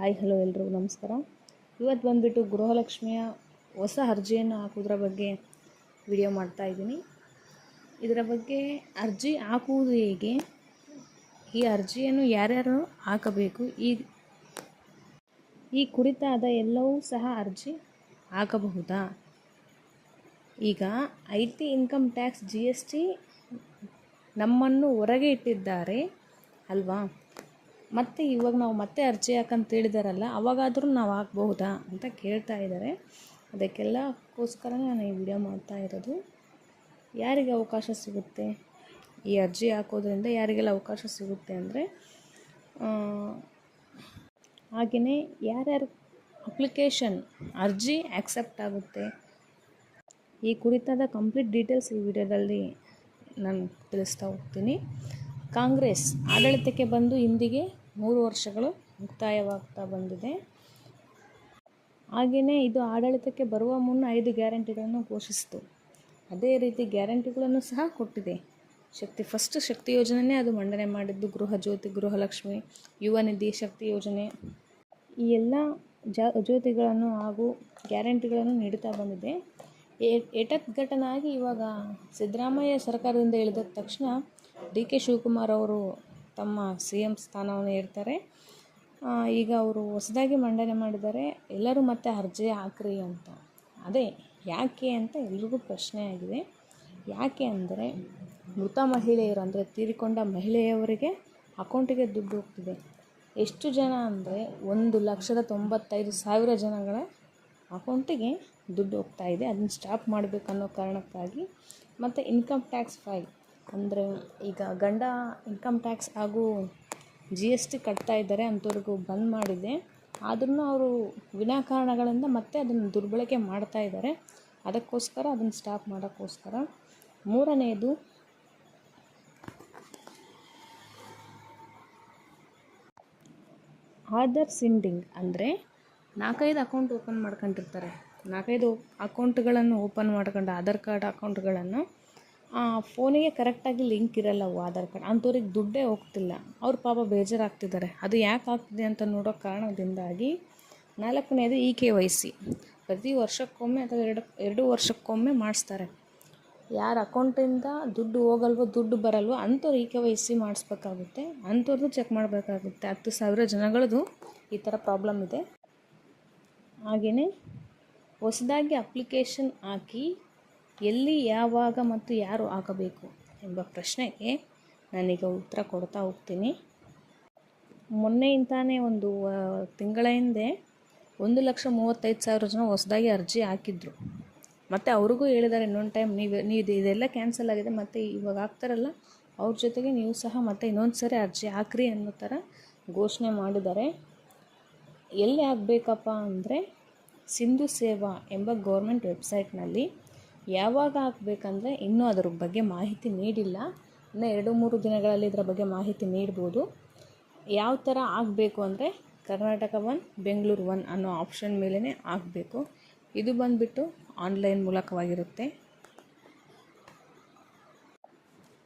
Hi hello ಎಲ್ರಿಗೂ ನಮಸ್ಕಾರ. ಇವತ್ತು ಬಂದುಬಿಟ್ಟು ಗೃಹಲಕ್ಷ್ಮಿಯ ಹೊಸ ಅರ್ಜಿಯನ್ನು ಹಾಕೋದ್ರ ಬಗ್ಗೆ ವಿಡಿಯೋ ಮಾಡ್ತಾಯಿದ್ದೀನಿ. ಇದರ ಬಗ್ಗೆ ಅರ್ಜಿ ಹಾಕುವುದು ಹೇಗೆ, ಈ ಅರ್ಜಿಯನ್ನು ಯಾರ್ಯಾರು ಹಾಕಬೇಕು, ಈ ಕುರಿತಾದ ಎಲ್ಲವೂ ಸಹ ಅರ್ಜಿ ಹಾಕಬಹುದಾ. ಈಗ IT ಇನ್ಕಮ್ ಟ್ಯಾಕ್ಸ್ GST ನಮ್ಮನ್ನು ಹೊರಗೆ ಇಟ್ಟಿದ್ದಾರೆ ಅಲ್ವಾ, ಮತ್ತು ಇವಾಗ ನಾವು ಮತ್ತೆ ಅರ್ಜಿ ಹಾಕಂತ ಹೇಳಿದಾರಲ್ಲ, ಅವಾಗಾದರೂ ನಾವು ಹಾಕಬಹುದಾ ಅಂತ ಕೇಳ್ತಾ ಇದ್ದಾರೆ. ಅದಕ್ಕೆಲ್ಲಕ್ಕೋಸ್ಕರನೇ ನಾನು ಈ ವಿಡಿಯೋ ಮಾಡ್ತಾ ಇರೋದು. ಯಾರಿಗೆ ಅವಕಾಶ ಸಿಗುತ್ತೆ ಈ ಅರ್ಜಿ ಹಾಕೋದ್ರಿಂದ, ಯಾರಿಗೆಲ್ಲ ಅವಕಾಶ ಸಿಗುತ್ತೆ ಅಂದರೆ, ಹಾಗೆಯೇ ಯಾರ್ಯಾರು ಅಪ್ಲಿಕೇಶನ್ ಅರ್ಜಿ ಆಕ್ಸೆಪ್ಟ್ ಆಗುತ್ತೆ, ಈ ಕುರಿತಾದ ಕಂಪ್ಲೀಟ್ ಡೀಟೇಲ್ಸ್ ಈ ವಿಡಿಯೋದಲ್ಲಿ ನಾನು ತಿಳಿಸ್ತಾ ಹೋಗ್ತೀನಿ. ಕಾಂಗ್ರೆಸ್ ಆಡಳಿತಕ್ಕೆ ಬಂದು ಇಂದಿಗೆ 3 ವರ್ಷಗಳು ಮುಕ್ತಾಯವಾಗ್ತಾ ಬಂದಿದೆ. ಹಾಗೆಯೇ ಇದು ಆಡಳಿತಕ್ಕೆ ಬರುವ ಮುನ್ನ 5 ಗ್ಯಾರಂಟಿಗಳನ್ನು ಘೋಷಿಸಿತು. ಅದೇ ರೀತಿ ಗ್ಯಾರಂಟಿಗಳನ್ನು ಸಹ ಕೊಟ್ಟಿದೆ. ಫಸ್ಟ್ ಶಕ್ತಿ ಯೋಜನೆಯೇ ಅದು ಮಂಡನೆ ಮಾಡಿದ್ದು. ಗೃಹ ಜ್ಯೋತಿ, ಗೃಹಲಕ್ಷ್ಮಿ, ಯುವ ನಿಧಿ, ಶಕ್ತಿ ಯೋಜನೆ, ಈ ಎಲ್ಲ ಜ್ಯೋತಿಗಳನ್ನು ಹಾಗೂ ಗ್ಯಾರಂಟಿಗಳನ್ನು ನೀಡುತ್ತಾ ಬಂದಿದೆ. ಏಟದ್ಘಟನಾಗಿ ಇವಾಗ ಸಿದ್ದರಾಮಯ್ಯ ಸರ್ಕಾರದಿಂದ ಇಳಿದ ತಕ್ಷಣ DK ಶಿವಕುಮಾರ್ ಅವರು ತಮ್ಮ CM ಸ್ಥಾನವನ್ನು ಏರ್ತಾರೆ. ಈಗ ಅವರು ಹೊಸದಾಗಿ ಮಂಡನೆ ಮಾಡಿದ್ದಾರೆ, ಎಲ್ಲರೂ ಮತ್ತೆ ಅರ್ಜಿ ಹಾಕ್ರಿ ಅಂತ. ಅದೇ ಯಾಕೆ ಅಂತ ಎಲ್ರಿಗೂ ಪ್ರಶ್ನೆ ಆಗಿದೆ. ಯಾಕೆ ಅಂದರೆ, ಮೃತ ಮಹಿಳೆಯರು ಅಂದರೆ ತೀರಿಕೊಂಡ ಮಹಿಳೆಯವರಿಗೆ ಅಕೌಂಟಿಗೆ ದುಡ್ಡು ಹೋಗ್ತಿದೆ. ಎಷ್ಟು ಜನ ಅಂದರೆ 1,95,000 ಜನಗಳ ಅಕೌಂಟಿಗೆ ದುಡ್ಡು ಹೋಗ್ತಾ ಇದೆ. ಅದನ್ನು ಸ್ಟಾಪ್ ಮಾಡಬೇಕನ್ನೋ ಕಾರಣಕ್ಕಾಗಿ, ಮತ್ತು ಇನ್ಕಮ್ ಟ್ಯಾಕ್ಸ್ ಫೈಲ್ ಅಂದರೆ ಈಗ ಗಂಡ ಇನ್ಕಮ್ ಟ್ಯಾಕ್ಸ್ ಹಾಗೂ GST ಕಟ್ತಾ ಇದ್ದಾರೆ, ಅಂಥವ್ರಿಗೂ ಬಂದ್ ಮಾಡಿದೆ. ಆದ್ರೂ ಅವರು ವಿನಾಕಾರಣಗಳಿಂದ ಮತ್ತೆ ಅದನ್ನು ದುರ್ಬಳಕೆ ಮಾಡ್ತಾ ಇದ್ದಾರೆ. ಅದಕ್ಕೋಸ್ಕರ ಅದನ್ನು ಸ್ಟಾಪ್ ಮಾಡೋಕ್ಕೋಸ್ಕರ. ಮೂರನೆಯದು, ಆಧಾರ್ ಸಿಂಡಿಂಗ್ ಅಂದರೆ 4-5 ಅಕೌಂಟ್ ಓಪನ್ ಮಾಡ್ಕೊಂಡಿರ್ತಾರೆ. 4-5 ಅಕೌಂಟ್ಗಳನ್ನು ಓಪನ್ ಮಾಡ್ಕೊಂಡು, ಆಧಾರ್ ಕಾರ್ಡ್ ಅಕೌಂಟ್ಗಳನ್ನು ಫೋನಿಗೆ ಕರೆಕ್ಟಾಗಿ ಲಿಂಕ್ ಇರಲ್ಲ ಅವು ಆಧಾರ್ ಕಾರ್ಡ್, ಅಂಥವ್ರಿಗೆ ದುಡ್ಡೇ ಹೋಗ್ತಿಲ್ಲ. ಅವ್ರು ಪಾಪ ಬೇಜಾರಾಗ್ತಿದ್ದಾರೆ. ಅದು ಯಾಕೆ ಆಗ್ತಿದೆ ಅಂತ ನೋಡೋ ಕಾರಣದಿಂದಾಗಿ. 4ನೇದು EKYC, ಪ್ರತಿ ವರ್ಷಕ್ಕೊಮ್ಮೆ ಅಥವಾ 2 ವರ್ಷಕ್ಕೊಮ್ಮೆ ಮಾಡಿಸ್ತಾರೆ. ಯಾರ ಅಕೌಂಟಿಂದ ದುಡ್ಡು ಹೋಗಲ್ವೋ, ದುಡ್ಡು ಬರಲ್ವೋ ಅಂಥವ್ರು EKYC ಮಾಡಿಸ್ಬೇಕಾಗುತ್ತೆ. ಅಂಥವ್ರದ್ದು ಚೆಕ್ ಮಾಡಬೇಕಾಗುತ್ತೆ. 10,000 ಜನಗಳದ್ದು ಈ ಥರ ಪ್ರಾಬ್ಲಮ್ ಇದೆ. ಹಾಗೆಯೇ ಹೊಸದಾಗಿ ಅಪ್ಲಿಕೇಶನ್ ಹಾಕಿ ಎಲ್ಲಿ, ಯಾವಾಗ ಮತ್ತು ಯಾರು ಹಾಕಬೇಕು ಎಂಬ ಪ್ರಶ್ನೆಗೆ ನಾನೀಗ ಉತ್ತರ ಕೊಡ್ತಾ ಹೋಗ್ತೀನಿ. ಮೊನ್ನೆಯಿಂದಾನೇ ಒಂದು ತಿಂಗಳ ಹಿಂದೆ 1,35,000 ಜನ ಹೊಸದಾಗಿ ಅರ್ಜಿ ಹಾಕಿದ್ರು. ಮತ್ತು ಅವ್ರಿಗೂ ಹೇಳಿದ್ದಾರೆ ಇನ್ನೊಂದು ಟೈಮ್, ನೀವು ಇದೆಲ್ಲ ಕ್ಯಾನ್ಸಲ್ ಆಗಿದೆ, ಮತ್ತು ಇವಾಗ ಹಾಕ್ತಾರಲ್ಲ ಅವ್ರ ಜೊತೆಗೆ ನೀವು ಸಹ ಮತ್ತೆ ಇನ್ನೊಂದು ಸರಿ ಅರ್ಜಿ ಹಾಕ್ರಿ ಅನ್ನೋ ಥರ ಘೋಷಣೆ ಮಾಡಿದ್ದಾರೆ. ಎಲ್ಲಿ ಆಗಬೇಕಪ್ಪ ಅಂದರೆ, ಸಿಂಧು ಸೇವಾ ಎಂಬ ಗೌರ್ಮೆಂಟ್ ವೆಬ್ಸೈಟ್ನಲ್ಲಿ. ಯಾವಾಗ ಹಾಕಬೇಕಂದ್ರೆ ಇನ್ನೂ ಅದರ ಬಗ್ಗೆ ಮಾಹಿತಿ ನೀಡಿಲ್ಲ. ಇನ್ನು 2-3 ದಿನಗಳಲ್ಲಿ ಇದರ ಬಗ್ಗೆ ಮಾಹಿತಿ ನೀಡ್ಬೋದು. ಯಾವ ಥರ ಆಗಬೇಕು ಅಂದರೆ, ಕರ್ನಾಟಕ 1, ಬೆಂಗಳೂರು 1 ಅನ್ನೋ ಆಪ್ಷನ್ ಮೇಲೇ ಆಗಬೇಕು. ಇದು ಬಂದುಬಿಟ್ಟು ಆನ್ಲೈನ್ ಮೂಲಕವಾಗಿರುತ್ತೆ.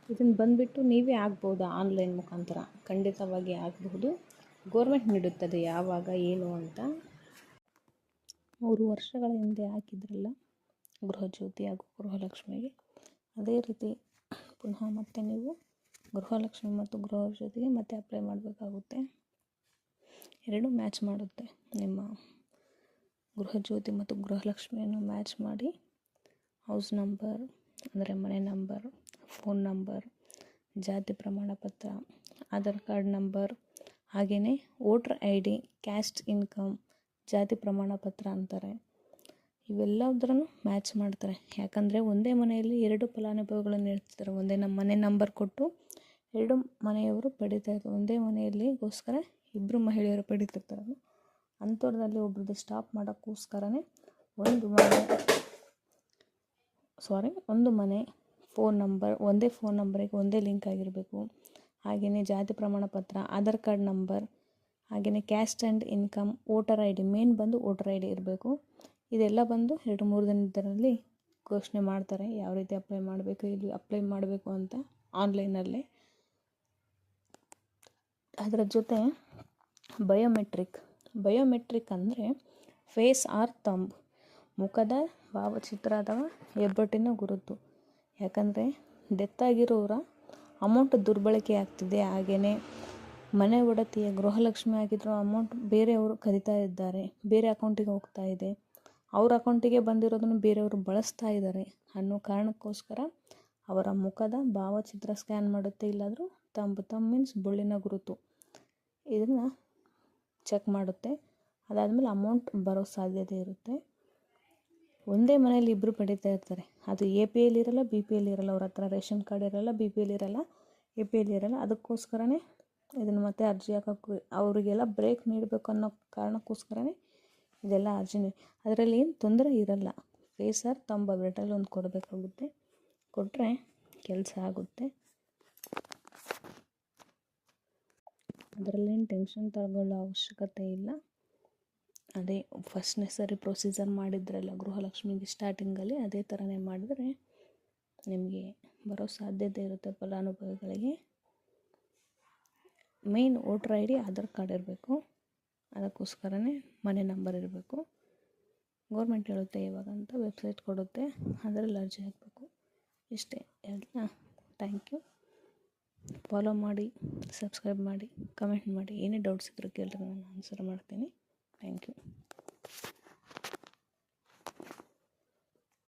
ಇದನ್ನು ಬಂದುಬಿಟ್ಟು ನೀವೇ ಆಗ್ಬೋದು ಆನ್ಲೈನ್ ಮುಖಾಂತರ, ಖಂಡಿತವಾಗಿ ಆಗಬಹುದು. ಗೋರ್ಮೆಂಟ್ ನೀಡುತ್ತದೆ ಯಾವಾಗ ಏನು ಅಂತ. 3 ವರ್ಷಗಳ ಹಿಂದೆ ಹಾಕಿದ್ರಲ್ಲ ಗೃಹಜ್ಯೋತಿ ಹಾಗೂ ಗೃಹಲಕ್ಷ್ಮಿಗೆ, ಅದೇ ರೀತಿ ಪುನಃ ಮತ್ತೆ ನೀವು ಗೃಹಲಕ್ಷ್ಮಿ ಮತ್ತು ಗೃಹಜ್ಯೋತಿಗೆ ಮತ್ತೆ ಅಪ್ಲೈ ಮಾಡಬೇಕಾಗುತ್ತೆ. 2 ಮ್ಯಾಚ್ ಮಾಡುತ್ತೆ. ನಿಮ್ಮ ಗೃಹಜ್ಯೋತಿ ಮತ್ತು ಗೃಹಲಕ್ಷ್ಮಿಯನ್ನು ಮ್ಯಾಚ್ ಮಾಡಿ ಹೌಸ್ ನಂಬರ್ ಅಂದರೆ ಮನೆ ನಂಬರ್, ಫೋನ್ ನಂಬರ್, ಜಾತಿ ಪ್ರಮಾಣ ಪತ್ರ, ಆಧಾರ್ ಕಾರ್ಡ್ ನಂಬರ್, ಹಾಗೆಯೇ ವೋಟರ್ ID, ಕ್ಯಾಸ್ಟ್ ಇನ್ಕಮ್, ಜಾತಿ ಪ್ರಮಾಣ ಪತ್ರ ಅಂತಾರೆ. ಇವೆಲ್ಲದರನ್ನು ಮ್ಯಾಚ್ ಮಾಡ್ತಾರೆ. ಯಾಕಂದರೆ ಒಂದೇ ಮನೆಯಲ್ಲಿ 2 ಫಲಾನುಭವಿಗಳನ್ನು ಇರ್ತಿದ್ದಾರೆ. ಒಂದೇ ನಮ್ಮ ಮನೆ ನಂಬರ್ ಕೊಟ್ಟು 2 ಮನೆಯವರು ಪಡಿತಾ ಇರ್ತಾರೆ. ಒಂದೇ ಮನೆಯಲ್ಲಿಗೋಸ್ಕರ 2 ಮಹಿಳೆಯರು ಪಡಿತಿರ್ತಾರೆ. ಅಂಥವ್ರದಲ್ಲಿ ಒಬ್ರದ್ದು ಸ್ಟಾಪ್ ಮಾಡೋಕ್ಕೋಸ್ಕರನೇ ಒಂದು ಮನೆ ಫೋನ್ ನಂಬರ್, ಒಂದೇ ಫೋನ್ ನಂಬರಿಗೆ ಒಂದೇ ಲಿಂಕ್ ಆಗಿರಬೇಕು. ಹಾಗೆಯೇ ಜಾತಿ ಪ್ರಮಾಣ ಪತ್ರ, ಆಧಾರ್ ಕಾರ್ಡ್ ನಂಬರ್, ಹಾಗೆಯೇ caste and income, voter ID, main ಬಂದು ವೋಟರ್ ID ಇರಬೇಕು. ಇದೆಲ್ಲ ಬಂದು 2-3 ದಿನದಲ್ಲಿ ಘೋಷಣೆ ಮಾಡ್ತಾರೆ ಯಾವ ರೀತಿ ಅಪ್ಲೈ ಮಾಡಬೇಕು, ಇಲ್ಲಿ ಅಪ್ಲೈ ಮಾಡಬೇಕು ಅಂತ ಆನ್ಲೈನಲ್ಲೇ. ಅದರ ಜೊತೆ ಬಯೋಮೆಟ್ರಿಕ್ ಬಯೋಮೆಟ್ರಿಕ್ ಅಂದರೆ ಫೇಸ್ ಆರ್ ಥಂಬ್, ಮುಖದ ಭಾವಚಿತ್ರ ಅಥವಾ ಹೆಬ್ಬೆಟ್ಟಿನ ಗುರುತು. ಯಾಕಂದರೆ ಡೆತ್ ಆಗಿರೋರ ಅಮೌಂಟ್ ದುರ್ಬಳಕೆ ಆಗ್ತಿದೆ. ಹಾಗೆಯೇ ಮನೆ ಒಡತಿಯ ಗೃಹಲಕ್ಷ್ಮಿ ಆಗಿರೋ ಅಮೌಂಟ್ ಬೇರೆಯವರು ಕದೀತಾ ಇದ್ದಾರೆ, ಬೇರೆ ಅಕೌಂಟಿಗೆ ಹೋಗ್ತಾ ಇದೆ, ಅವ್ರ ಅಕೌಂಟಿಗೆ ಬಂದಿರೋದನ್ನು ಬೇರೆಯವರು ಬಳಸ್ತಾ ಇದ್ದಾರೆ ಅನ್ನೋ ಕಾರಣಕ್ಕೋಸ್ಕರ ಅವರ ಮುಖದ ಭಾವಚಿತ್ರ ಸ್ಕ್ಯಾನ್ ಮಾಡುತ್ತೆ. ಇಲ್ಲಾದರೂ ಥಂಬ್ ಮೀನ್ಸ್ ಬೆರಳಿನ ಗುರುತು, ಇದನ್ನು ಚೆಕ್ ಮಾಡುತ್ತೆ. ಅದಾದಮೇಲೆ ಅಮೌಂಟ್ ಬರೋ ಸಾಧ್ಯತೆ ಇರುತ್ತೆ. ಒಂದೇ ಮನೆಯಲ್ಲಿ ಇಬ್ಬರು ಪಡಿತಾ ಇರ್ತಾರೆ, ಅದು APL ಇರಲ್ಲ, BPL ಇರಲ್ಲ, ಅವ್ರ ಹತ್ರ ರೇಷನ್ ಕಾರ್ಡ್ ಇರಲ್ಲ, BPL ಇರಲ್ಲ, APL ಇರಲ್ಲ. ಅದಕ್ಕೋಸ್ಕರನೇ ಇದನ್ನು ಮತ್ತೆ ಅರ್ಜಿ ಹಾಕೋಕ್ಕೆ ಅವರಿಗೆಲ್ಲ ಬ್ರೇಕ್ ನೀಡಬೇಕು ಅನ್ನೋ ಕಾರಣಕ್ಕೋಸ್ಕರನೇ ಇದೆಲ್ಲ ಅರ್ಜಿ. ಅದರಲ್ಲಿ ಏನು ತೊಂದರೆ ಇರಲ್ಲ. ಫೇಸ್ ಆರ್ ಥಂಬ್ ಬೆರಳಲ್ಲಿ ಒಂದು ಕೊಡಬೇಕಾಗುತ್ತೆ, ಕೊಟ್ಟರೆ ಕೆಲಸ ಆಗುತ್ತೆ. ಅದರಲ್ಲೇನು ಟೆನ್ಷನ್ ತಗೊಳ್ಳೋ ಅವಶ್ಯಕತೆ ಇಲ್ಲ. ಅದೇ ಫಸ್ಟ್ನೇ ಸರಿ ಪ್ರೊಸೀಜರ್ ಮಾಡಿದ್ರಲ್ಲ ಗೃಹಲಕ್ಷ್ಮಿಗೆ ಸ್ಟಾರ್ಟಿಂಗಲ್ಲಿ, ಅದೇ ಥರನೇ ಮಾಡಿದ್ರೆ ನಿಮಗೆ ಬರೋ ಸಾಧ್ಯತೆ ಇರುತ್ತೆ ಫಲಾನುಭವಿಗಳಿಗೆ. Main voter ID, Aadhaar card ಇರಬೇಕು. ಅದಕ್ಕೋಸ್ಕರನೇ ಮನೆ ನಂಬರ್ ಇರಬೇಕು. ಗೌರ್ಮೆಂಟ್ ಹೇಳುತ್ತೆ ಇವಾಗಂತ ವೆಬ್ಸೈಟ್ ಕೊಡುತ್ತೆ, ಅದರಲ್ಲಿ ಅರ್ಜಿ ಹಾಕಬೇಕು. ಇಷ್ಟೇ ಎಲ್ಲ. Thank you. ಫಾಲೋ ಮಾಡಿ, ಸಬ್ಸ್ಕ್ರೈಬ್ ಮಾಡಿ, ಕಮೆಂಟ್ ಮಾಡಿ. ಏನೇ ಡೌಟ್ಸ್ ಇದ್ದರೂ ಕೇಳಿದ್ರೆ ನಾನು ಆನ್ಸರ್ ಮಾಡ್ತೀನಿ. Thank you.